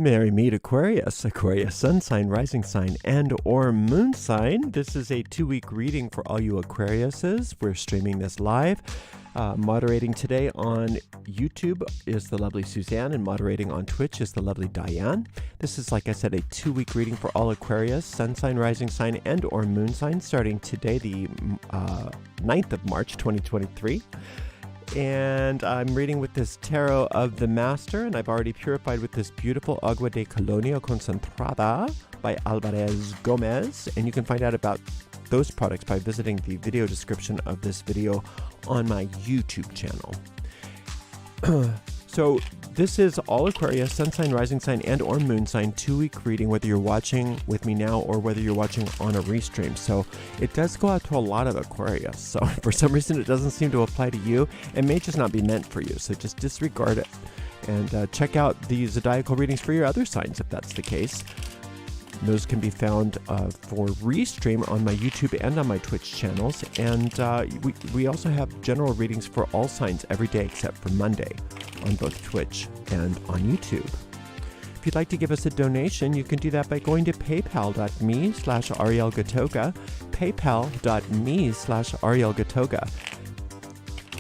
Merry meet Aquarius, Aquarius sun sign, rising sign, and or moon sign. This is a 2-week reading for all you Aquariuses. We're streaming this live. Moderating today on YouTube is the lovely Suzanne, and moderating on Twitch is the lovely Diane. This is, like I said, a 2-week reading for all Aquarius, sun sign, rising sign, and or moon sign, starting today, the 9th of March, 2023. And I'm reading with this Tarot of the Master, and I've already purified with this beautiful Agua de Colonia Concentrada by Alvarez Gomez. And you can find out about those products by visiting the video description of this video on my YouTube channel. So this is all Aquarius, sun sign, rising sign, and or moon sign 2-week reading, whether you're watching with me now or whether you're watching on a restream. So it does go out to a lot of Aquarius. So for some reason it doesn't seem to apply to you. It may just not be meant for you. So just disregard it and check out the zodiacal readings for your other signs if that's the case. Those can be found for restream on my YouTube and on my Twitch channels. And we also have general readings for all signs every day except for Monday on both Twitch and on YouTube. If you'd like to give us a donation, you can do that by going to paypal.me/Ariel Gatoga, paypal.me/Ariel Gatoga.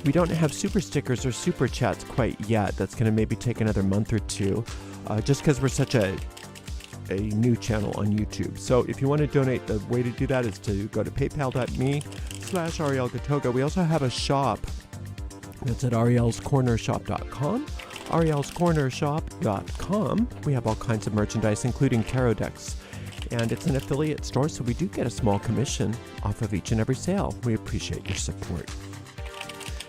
We don't have super stickers or super chats quite yet. That's going to maybe take another month or two, just because we're such a new channel on YouTube. So if you want to donate, the way to do that is to go to paypal.me/Ariel Gatoga. We also have a shop that's at arielscornershop.com. arielscornershop.com. We have all kinds of merchandise, including tarot decks. And it's an affiliate store, so we do get a small commission off of each and every sale. We appreciate your support.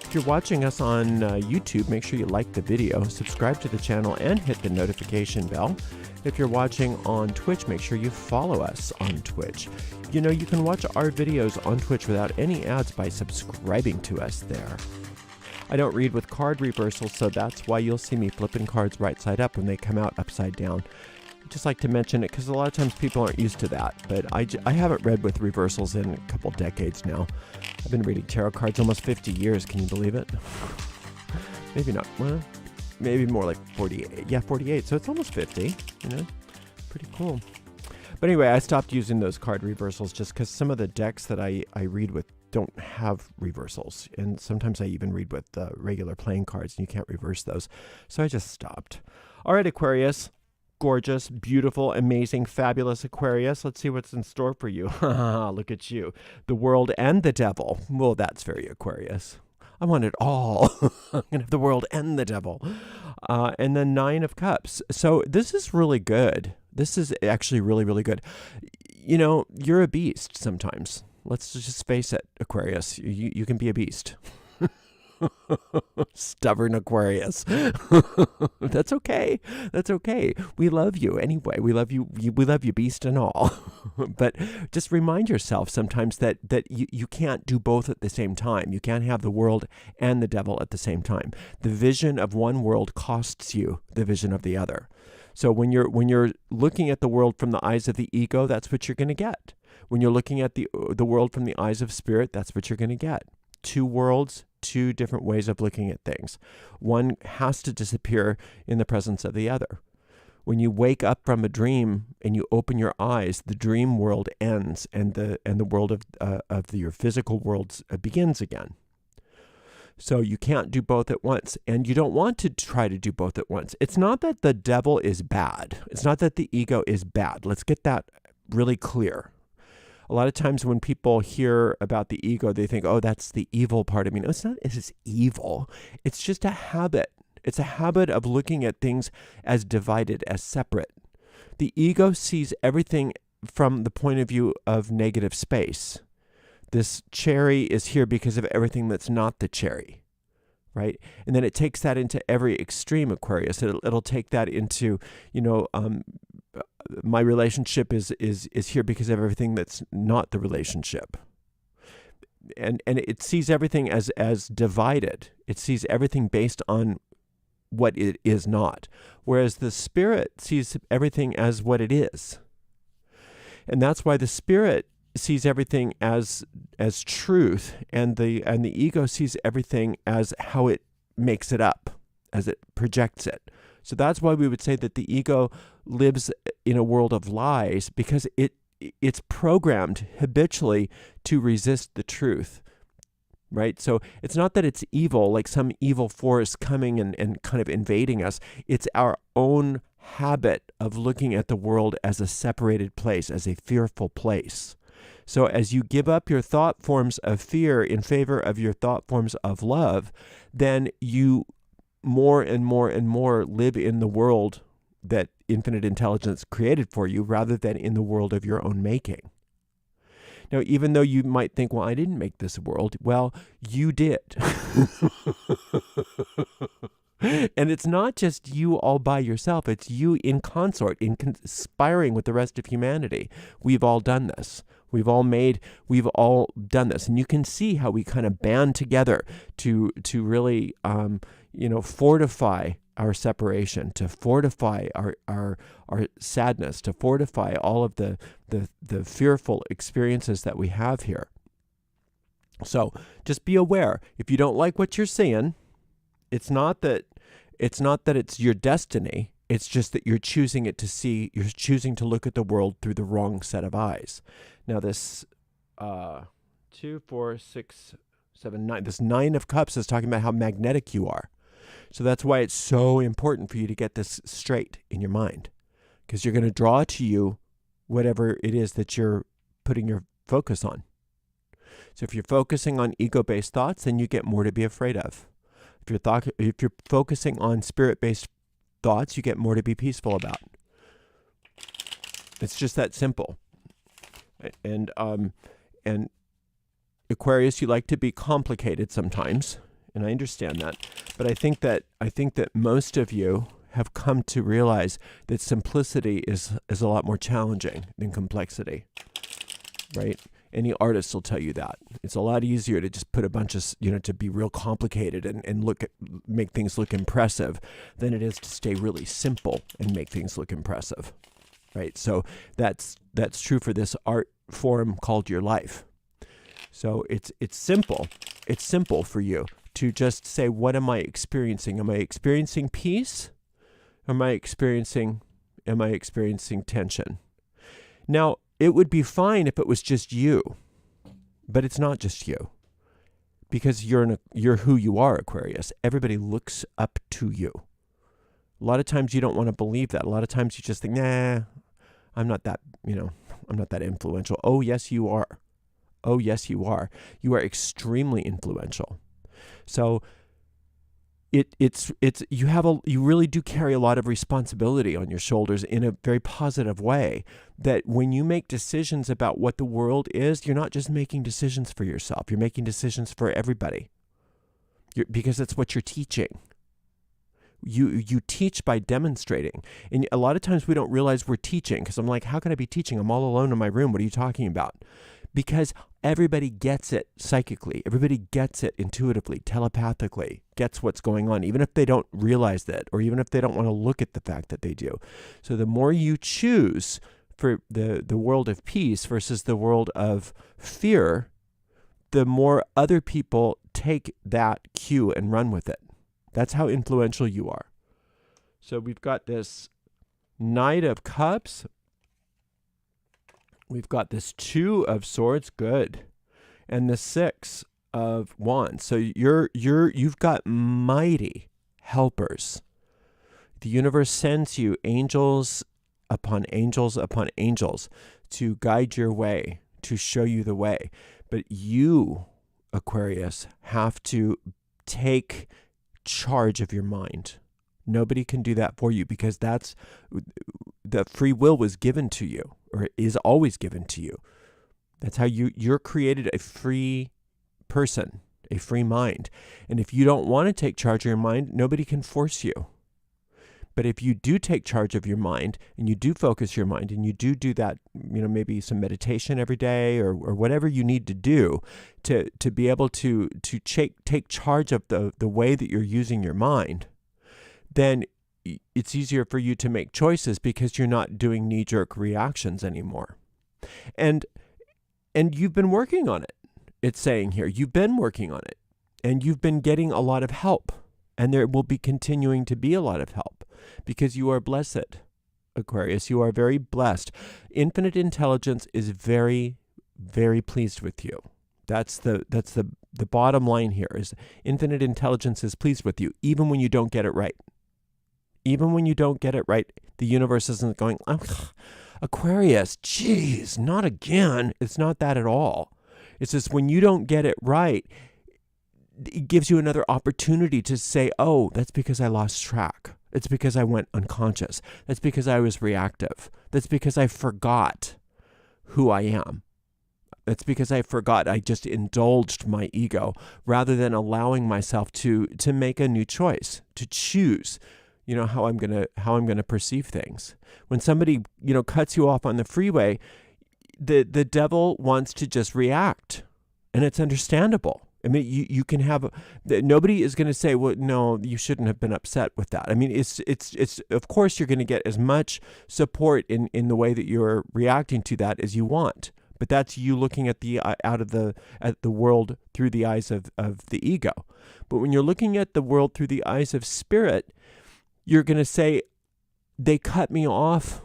If you're watching us on YouTube, make sure you like the video, subscribe to the channel, and hit the notification bell. If you're watching on Twitch, make sure you follow us on Twitch. You know, you can watch our videos on Twitch without any ads by subscribing to us there. I don't read with card reversals, so that's why you'll see me flipping cards right side up when they come out upside down. I just like to mention it because a lot of times people aren't used to that, but I haven't read with reversals in a couple decades now. I've been reading tarot cards almost 50 years, can you believe it? Maybe not, well, maybe more like 48. Yeah, 48, so it's almost 50, you know, pretty cool. But anyway, I stopped using those card reversals just because some of the decks that I read with don't have reversals, and sometimes I even read with regular playing cards and you can't reverse those, so I just stopped. All right, Aquarius, gorgeous, beautiful, amazing, fabulous Aquarius, let's see what's in store for you. Look at you, the world and the devil. Well, that's very Aquarius. I want it all. I'm gonna have the world and the devil. And then 9 of Cups. So this is really good. This is actually really, really good. You know, you're a beast sometimes. Let's just face it, Aquarius. You can be a beast. Stubborn Aquarius. That's okay. That's okay. We love you anyway. We love you. We love you, beast and all. But just remind yourself sometimes that you can't do both at the same time. You can't have the world and the devil at the same time. The vision of one world costs you the vision of the other. So when you're looking at the world from the eyes of the ego, that's what you're going to get. When you're looking at the world from the eyes of spirit, that's what you're going to get. 2 worlds, 2 different ways of looking at things. One has to disappear in the presence of the other. When you wake up from a dream and you open your eyes, the dream world ends and the world of your physical world begins again. So you can't do both at once, and you don't want to try to do both at once. It's not that the devil is bad. It's not that the ego is bad. Let's get that really clear. A lot of times when people hear about the ego, they think, oh, that's the evil part of me. No, it's not. It's evil. It's just a habit. It's a habit of looking at things as divided, as separate. The ego sees everything from the point of view of negative space. This cherry is here because of everything that's not the cherry, right? And then it takes that into every extreme, Aquarius. It'll take that into, you know, my relationship is here because of everything that's not the relationship. And it sees everything as divided. It sees everything based on what it is not. Whereas the spirit sees everything as what it is. And that's why the spirit sees everything as truth, and the ego sees everything as how it makes it up, as it projects it. So that's why we would say that the ego lives in a world of lies, because it's programmed habitually to resist the truth, right? So it's not that it's evil, like some evil force coming and kind of invading us. It's our own habit of looking at the world as a separated place, as a fearful place. So as you give up your thought forms of fear in favor of your thought forms of love, then you more and more and more live in the world that infinite intelligence created for you, rather than in the world of your own making. Now, even though you might think, well, I didn't make this world. Well, you did. And it's not just you all by yourself. It's you in consort, in conspiring with the rest of humanity. We've all done this. We've all done this. And you can see how we kind of band together to really, fortify our separation, to fortify our sadness, to fortify all of the fearful experiences that we have here. So just be aware. If you don't like what you're seeing, it's not that it's your destiny. It's just that you're choosing to look at the world through the wrong set of eyes. Now this 2, 4, 6, 7, 9, this 9 of Cups is talking about how magnetic you are. So that's why it's so important for you to get this straight in your mind, because you're going to draw to you whatever it is that you're putting your focus on. So if you're focusing on ego-based thoughts, then you get more to be afraid of. If you're focusing on spirit-based thoughts, you get more to be peaceful about. It's just that simple. And Aquarius, you like to be complicated sometimes, and I understand that. But I think that most of you have come to realize that simplicity is a lot more challenging than complexity, right? Any artist will tell you that. It's a lot easier to just put a bunch of, to be real complicated and make things look impressive than it is to stay really simple and make things look impressive, right? So that's true for this art form called your life. So it's simple. It's simple for you to just say, what am I experiencing? Am I experiencing peace? Am I experiencing tension? Now, it would be fine if it was just you, but it's not just you, because you're who you are, Aquarius. Everybody looks up to you. A lot of times you don't want to believe that. A lot of times you just think, nah, I'm not that influential. Oh, yes, you are. Oh, yes, you are. You are extremely influential. So you really do carry a lot of responsibility on your shoulders in a very positive way, that when you make decisions about what the world is, you're not just making decisions for yourself. You're making decisions for everybody, because that's what you're teaching. You teach by demonstrating. And a lot of times we don't realize we're teaching, because I'm like, how can I be teaching? I'm all alone in my room. What are you talking about? Because everybody gets it psychically. Everybody gets it intuitively, telepathically, gets what's going on, even if they don't realize that, or even if they don't want to look at the fact that they do. So the more you choose for the world of peace versus the world of fear, the more other people take that cue and run with it. That's how influential you are. So we've got this Knight of Cups. We've got this 2 of Swords, good, and the 6 of Wands. So you've got mighty helpers. The universe sends you angels upon angels upon angels to guide your way, to show you the way. But you, Aquarius, have to take charge of your mind. Nobody can do that for you, because the free will was given to you, or is always given to you. That's how you're created a free person, a free mind. And if you don't want to take charge of your mind, nobody can force you. But if you do take charge of your mind, and you do focus your mind, and you do that, maybe some meditation every day, or whatever you need to do to be able to take charge of the way that you're using your mind, then it's easier for you to make choices, because you're not doing knee-jerk reactions anymore. And you've been working on it. It's saying here, you've been working on it, and you've been getting a lot of help, and there will be continuing to be a lot of help. because you are blessed, Aquarius. You are very blessed. Infinite intelligence is very, very pleased with you. That's the bottom line here is infinite intelligence is pleased with you, even when you don't get it right. Even when you don't get it right, the universe isn't going, Aquarius, geez, not again. It's not that at all. It's just when you don't get it right, it gives you another opportunity to say, oh, that's because I lost track. It's because I went unconscious. That's because I was reactive. That's because I forgot who I am. That's because I forgot. I just indulged my ego rather than allowing myself to make a new choice, to choose, how I'm gonna perceive things. When somebody, cuts you off on the freeway, the devil wants to just react, and it's understandable. I mean, you can have nobody is going to say, well, no, you shouldn't have been upset with that. I mean, it's of course you're going to get as much support in the way that you're reacting to that as you want. But that's you looking at the world through the eyes of the ego. But when you're looking at the world through the eyes of spirit, you're going to say, they cut me off,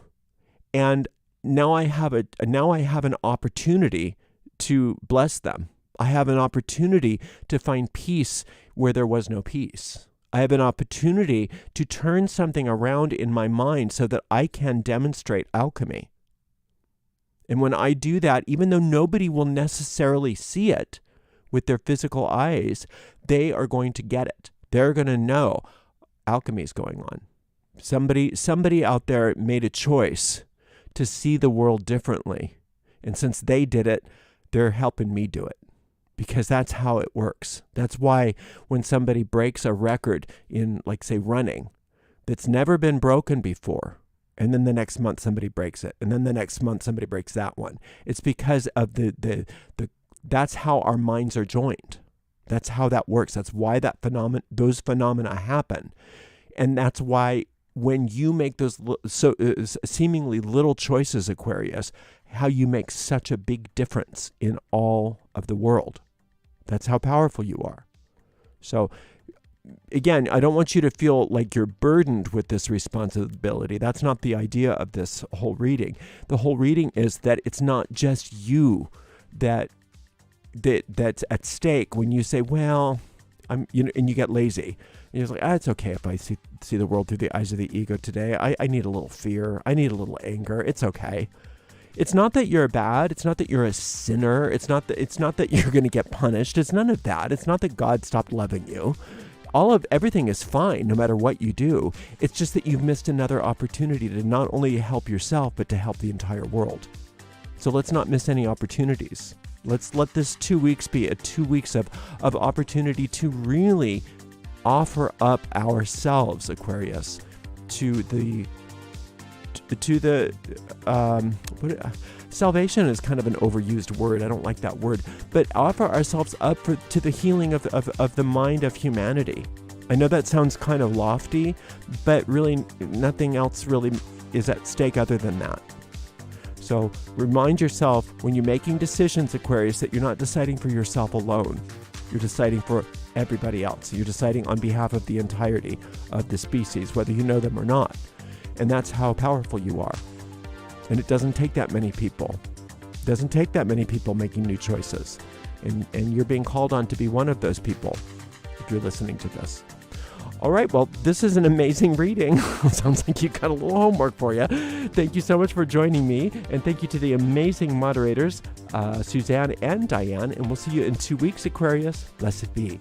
and now I have an opportunity to bless them. I have an opportunity to find peace where there was no peace. I have an opportunity to turn something around in my mind so that I can demonstrate alchemy. And when I do that, even though nobody will necessarily see it with their physical eyes, they are going to get it. They're going to know alchemy is going on. Somebody out there made a choice to see the world differently. And since they did it, they're helping me do it. Because that's how it works. That's why when somebody breaks a record in, like, say, running, that's never been broken before, and then the next month somebody breaks it, and then the next month somebody breaks that one, it's because of that's how our minds are joined. That's how that works. That's why those phenomena happen. And that's why when you make those seemingly little choices, Aquarius, how you make such a big difference in all of the world. That's how powerful you are. So again, I don't want you to feel like you're burdened with this responsibility. That's not the idea of this whole reading. The whole reading is that it's not just you that's at stake when you say, well, and you get lazy. And you're like, it's okay if I see the world through the eyes of the ego today. I need a little fear. I need a little anger. It's okay. It's not that you're bad. It's not that you're a sinner. It's not that you're going to get punished. It's none of that. It's not that God stopped loving you. Everything is fine no matter what you do. It's just that you've missed another opportunity to not only help yourself, but to help the entire world. So let's not miss any opportunities. Let's let this 2 weeks be 2 weeks of opportunity to really offer up ourselves, Aquarius, to the salvation is kind of an overused word. I don't like that word, but offer ourselves up to the healing of the mind of humanity. I know that sounds kind of lofty, but really nothing else really is at stake other than that. So remind yourself when you're making decisions, Aquarius, that you're not deciding for yourself alone. You're deciding for everybody else. You're deciding on behalf of the entirety of the species, whether you know them or not. And that's how powerful you are. And it doesn't take that many people. It doesn't take that many people making new choices. And you're being called on to be one of those people if you're listening to this. All right, well, this is an amazing reading. Sounds like you got a little homework for you. Thank you so much for joining me. And thank you to the amazing moderators, Suzanne and Diane. And we'll see you in 2 weeks, Aquarius. Blessed be.